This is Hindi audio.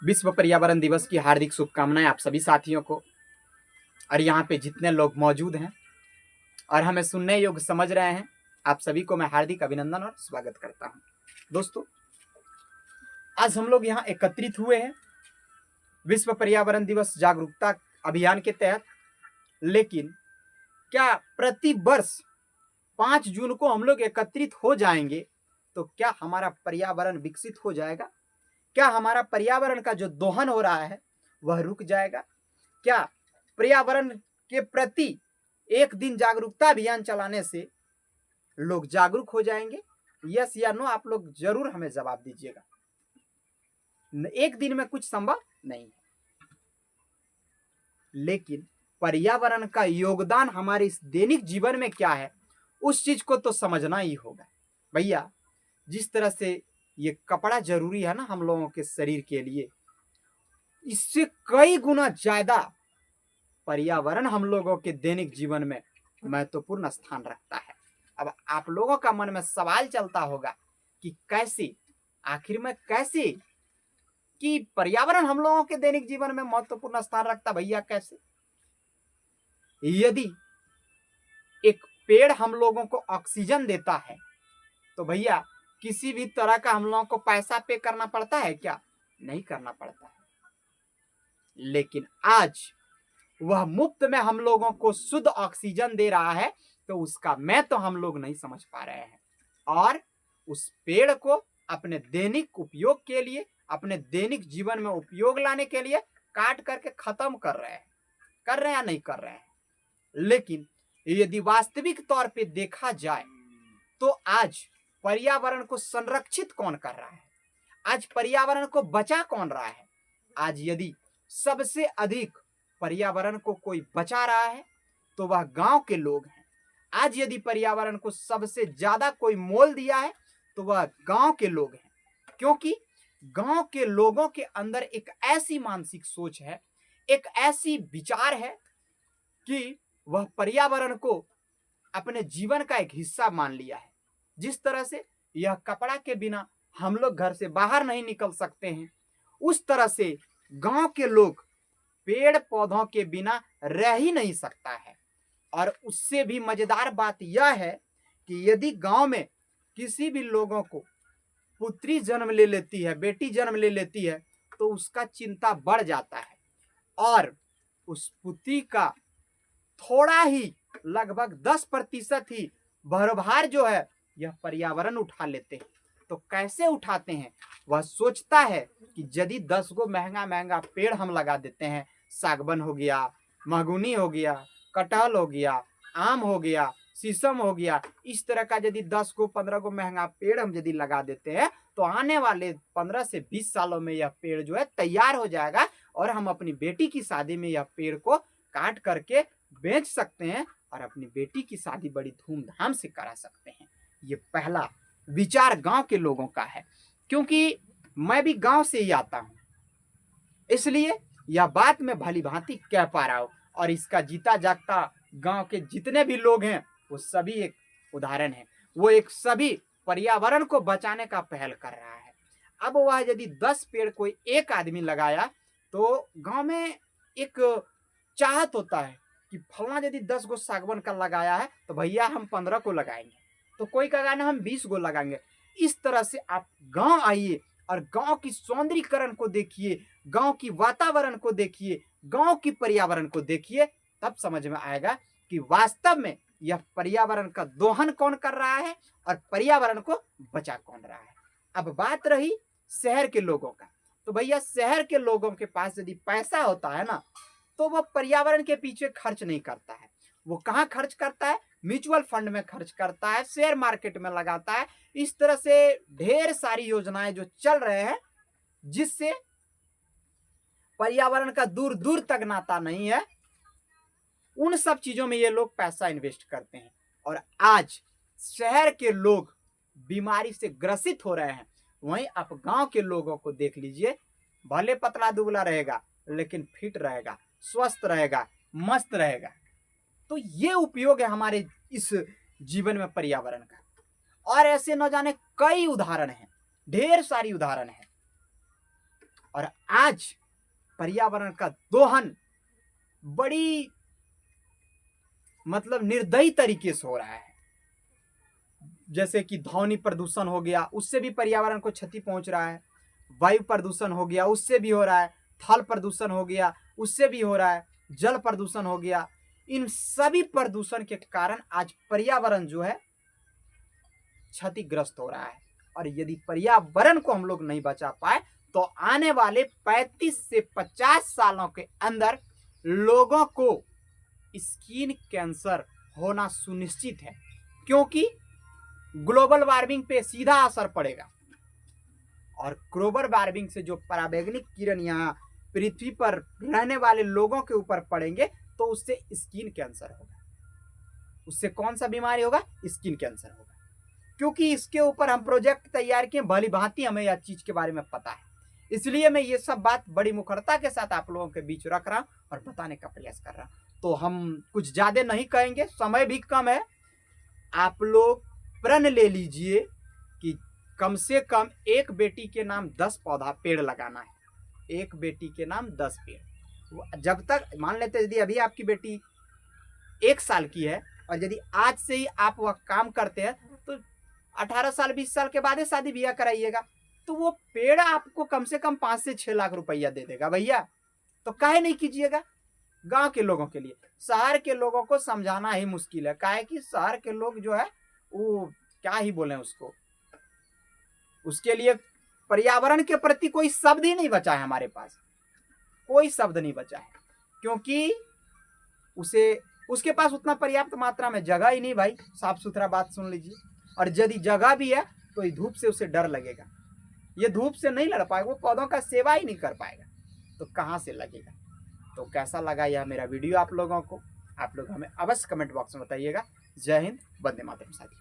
विश्व पर्यावरण दिवस की हार्दिक शुभकामनाएं आप सभी साथियों को। और यहाँ पे जितने लोग मौजूद हैं और हमें सुनने योग्य समझ रहे हैं, आप सभी को मैं हार्दिक अभिनंदन और स्वागत करता हूँ। दोस्तों, आज हम लोग यहाँ एकत्रित हुए हैं विश्व पर्यावरण दिवस जागरूकता अभियान के तहत। लेकिन क्या प्रति वर्ष 5 जून को हम लोग एकत्रित हो जाएंगे तो क्या हमारा पर्यावरण विकसित हो जाएगा? क्या हमारा पर्यावरण का जो दोहन हो रहा है वह रुक जाएगा? क्या पर्यावरण के प्रति एक दिन जागरूकता अभियान चलाने से लोग जागरूक हो जाएंगे? यस या नो आप लोग जरूर हमें जवाब दीजिएगा। एक दिन में कुछ संभव नहीं है, लेकिन पर्यावरण का योगदान हमारे इस दैनिक जीवन में क्या है उस चीज को तो समझना ही होगा। भैया, जिस तरह से ये कपड़ा जरूरी है ना हम लोगों के शरीर के लिए, इससे कई गुना ज्यादा पर्यावरण हम लोगों के दैनिक जीवन में महत्वपूर्ण स्थान रखता है। अब आप लोगों का मन में सवाल चलता होगा कि कैसे, आखिर में कैसे कि पर्यावरण हम लोगों के दैनिक जीवन में महत्वपूर्ण स्थान रखता? भैया कैसे? यदि एक पेड़ हम लोगों को ऑक्सीजन देता है तो भैया किसी भी तरह का हम लोगों को पैसा पे करना पड़ता है क्या? नहीं करना पड़ता है। लेकिन आज वह मुफ्त में हम लोगों को शुद्ध ऑक्सीजन दे रहा है, तो उसका मैं तो हम लोग नहीं समझ पा रहे हैं और उस पेड़ को अपने दैनिक उपयोग के लिए, अपने दैनिक जीवन में उपयोग लाने के लिए काट करके खत्म कर रहे हैं या नहीं कर रहे हैं? लेकिन यदि वास्तविक तौर पे देखा जाए तो आज पर्यावरण को संरक्षित कौन कर रहा है? आज पर्यावरण को बचा कौन रहा है? आज यदि सबसे अधिक पर्यावरण को कोई बचा रहा है तो वह गांव के लोग हैं। आज यदि पर्यावरण को सबसे ज्यादा कोई मोल दिया है तो वह गांव के लोग हैं, क्योंकि गांव के लोगों के अंदर एक ऐसी मानसिक सोच है, एक ऐसी विचार है कि वह पर्यावरण को अपने जीवन का एक हिस्सा मान लिया है। जिस तरह से यह कपड़ा के बिना हम लोग घर से बाहर नहीं निकल सकते हैं, उस तरह से गांव के लोग पेड़ पौधों के बिना रह ही नहीं सकता है। और उससे भी मजेदार बात यह है कि यदि गांव में किसी भी लोगों को पुत्री जन्म ले लेती है, बेटी जन्म ले लेती है, तो उसका चिंता बढ़ जाता है और उस पुत्री का थोड़ा ही, लगभग 10% ही भरभार जो है यह पर्यावरण उठा लेते हैं। तो कैसे उठाते हैं? वह सोचता है कि यदि 10 गो महंगा महंगा पेड़ हम लगा देते हैं, सागवन हो गया, मगुनी हो गया, कटहल हो गया, आम हो गया, शीशम हो गया, इस तरह का यदि 10 गो 15 गो महंगा पेड़ हम यदि लगा देते हैं तो आने वाले 15 से 20 सालों में यह पेड़ जो है तैयार हो जाएगा और हम अपनी बेटी की शादी में यह पेड़ को काट करके बेच सकते हैं और अपनी बेटी की शादी बड़ी धूमधाम से करा सकते हैं। ये पहला विचार गांव के लोगों का है, क्योंकि मैं भी गांव से ही आता हूं, इसलिए यह बात मैं भली भांति कह पा रहा हूं। और इसका जीता जागता गांव के जितने भी लोग हैं वो सभी एक उदाहरण है। वो एक सभी पर्यावरण को बचाने का पहल कर रहा है। अब वह यदि 10 पेड़ कोई एक आदमी लगाया तो गांव में एक चाहत होता है कि फलना यदि 10 गो सागवन का लगाया है तो भैया हम 15 को लगाएंगे, तो कोई कहेगा ना हम 20 गो लगाएंगे। इस तरह से आप गांव आइए और गांव की सौंदर्यीकरण को देखिए, गांव की वातावरण को देखिए, गांव की पर्यावरण को देखिए, तब समझ में आएगा कि वास्तव में यह पर्यावरण का दोहन कौन कर रहा है और पर्यावरण को बचा कौन रहा है। अब बात रही शहर के लोगों का, तो भैया शहर के लोगों के पास यदि पैसा होता है ना तो वह पर्यावरण के पीछे खर्च नहीं करता है। वो कहाँ खर्च करता है? म्यूचुअल फंड में खर्च करता है, शेयर मार्केट में लगाता है। इस तरह से ढेर सारी योजनाएं जो चल रहे हैं जिससे पर्यावरण का दूर दूर तक नाता नहीं है, उन सब चीजों में ये लोग पैसा इन्वेस्ट करते हैं। और आज शहर के लोग बीमारी से ग्रसित हो रहे हैं, वहीं आप गांव के लोगों को देख लीजिए, भले पतला दुबला रहेगा लेकिन फिट रहेगा, स्वस्थ रहेगा, मस्त रहेगा। तो ये उपयोग है हमारे इस जीवन में पर्यावरण का। और ऐसे न जाने कई उदाहरण हैं, ढेर सारी उदाहरण है। और आज पर्यावरण का दोहन बड़ी मतलब निर्दयी तरीके से हो रहा है। जैसे कि ध्वनि प्रदूषण हो गया, उससे भी पर्यावरण को क्षति पहुंच रहा है। वायु प्रदूषण हो गया, उससे भी हो रहा है। थल प्रदूषण हो गया, उससे भी हो रहा है। जल प्रदूषण हो गया। इन सभी प्रदूषण के कारण आज पर्यावरण जो है क्षतिग्रस्त हो रहा है। और यदि पर्यावरण को हम लोग नहीं बचा पाए तो आने वाले 35 से 50 सालों के अंदर लोगों को स्किन कैंसर होना सुनिश्चित है, क्योंकि ग्लोबल वार्मिंग पे सीधा असर पड़ेगा। और ग्लोबल वार्मिंग से जो पराबैंगनी किरण यहाँ पृथ्वी पर रहने वाले लोगों के ऊपर पड़ेंगे तो उससे स्किन कैंसर होगा। उससे कौन सा बीमारी होगा? स्किन कैंसर होगा। क्योंकि इसके ऊपर हम प्रोजेक्ट तैयार किए, भली भांति हमें यह चीज के बारे में पता है। इसलिए मैं ये सब बात बड़ी मुखरता के साथ आप लोगों के बीच रख रहा हूं और बताने का प्रयास कर रहा हूं। तो हम कुछ ज्यादा नहीं कहेंगे, समय भी कम है। आप लोग प्रण ले लीजिए कि कम से कम एक बेटी के नाम 10 पेड़ लगाना है। एक बेटी के नाम 10 पेड़। जब तक मान लेते यदि अभी आपकी बेटी 1 साल की है और यदि आज से ही आप वह काम करते हैं तो 18 साल 20 साल के बाद ही शादी ब्याह कराइएगा, तो वो पेड़ आपको कम से कम 5 से 6 लाख रुपया दे देगा भैया। तो काहे नहीं कीजिएगा? गांव के लोगों के लिए। शहर के लोगों को समझाना ही मुश्किल है, काहे कि शहर के लोग जो है वो क्या ही बोले उसको, उसके लिए पर्यावरण के प्रति कोई शब्द ही नहीं बचा है। हमारे पास कोई शब्द नहीं बचा है, क्योंकि उसके पास उतना पर्याप्त मात्रा में जगह ही नहीं भाई। साफ सुथरा बात सुन लीजिए। और यदि जगह भी है तो ये धूप से उसे डर लगेगा, ये धूप से नहीं लड़ पाएगा, वो पौधों का सेवा ही नहीं कर पाएगा, तो कहाँ से लगेगा। तो कैसा लगा यह मेरा वीडियो आप लोगों को? आप लोग हमें अवश्य कमेंट बॉक्स में बताइएगा। जय हिंद, वंदे मातरम साथी।